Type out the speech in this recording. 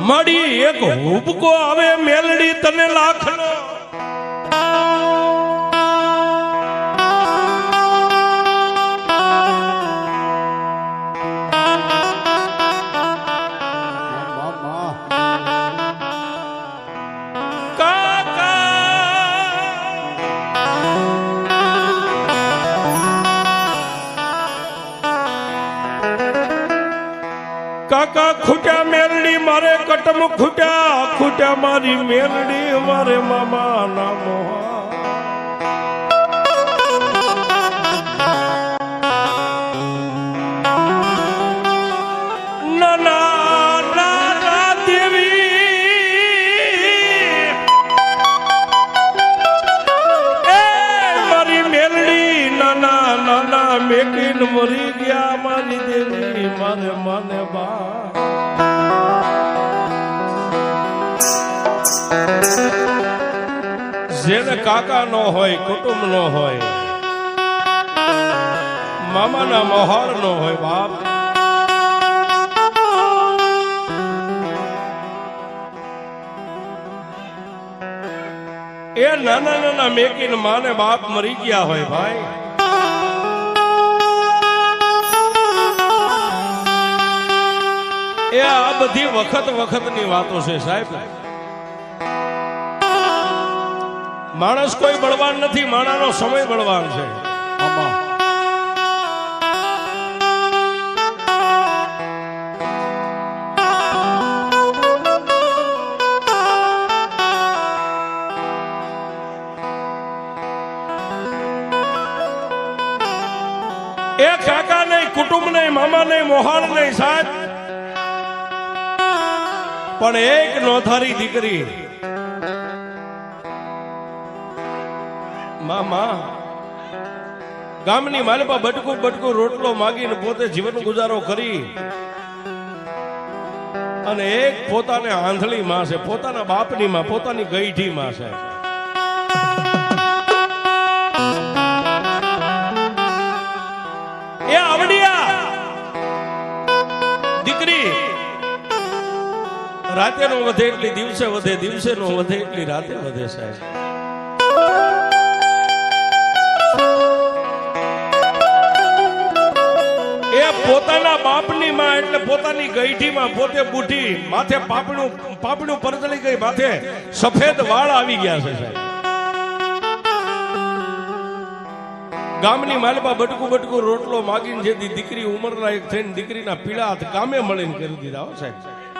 મળી એક હુબકો આવે મેલડી તને લાખનો કાકા ખૂટ્યા મેલડી મારે કટમ ખૂટ્યા મારી મેલડી મારે મામા ના મોહા ના દેવી એ મારી મેલડી નાના મેકીન મરી ગયા મારી દેવી મારે માને બા જેને કાકા નો હોય કુટુંબ નો હોય મામાના મોહર નો હોય બાપ એ નાના મેકીને માને બાપ મરી ગયા હોય ભાઈ એ આ બધી વખતની વાતો છે સાહેબ માણસ કોઈ બળવાન નથી માણાનો સમય બળવાન છે એ કાકા નહીં કુટુંબ નહીં મામા નહીં મોહાર નહીં સાહેબ પણ એક નોધારી દીકરી મામા ગામની માલપા બટકું રોટલો માગીને પોતે જીવન ગુજારો કરી અને એક પોતાને આંધળી માં છે પોતાના બાપની માં પોતાની ગઈઠી માં છે એ આવડિયા દીકરી રાતે નો વધે એટલી દિવસે વધે દિવસે નો વધે એટલી રાતે વધે સાહેબ એ પોતાના બાપની માં એટલે પોતાની ગઈઠી માં પોતે બુઢી માથે પાપણું પરતળી ગઈ માથે સફેદ વાળ આવી ગયા છે સાહેબ ગામની માલપા બટકું રોટલો માગીને જેથી દીકરી ઉંમર લાયક થઈને દીકરીના પીળા હાથ કામે મળીને કરી દીધા હો સાહેબ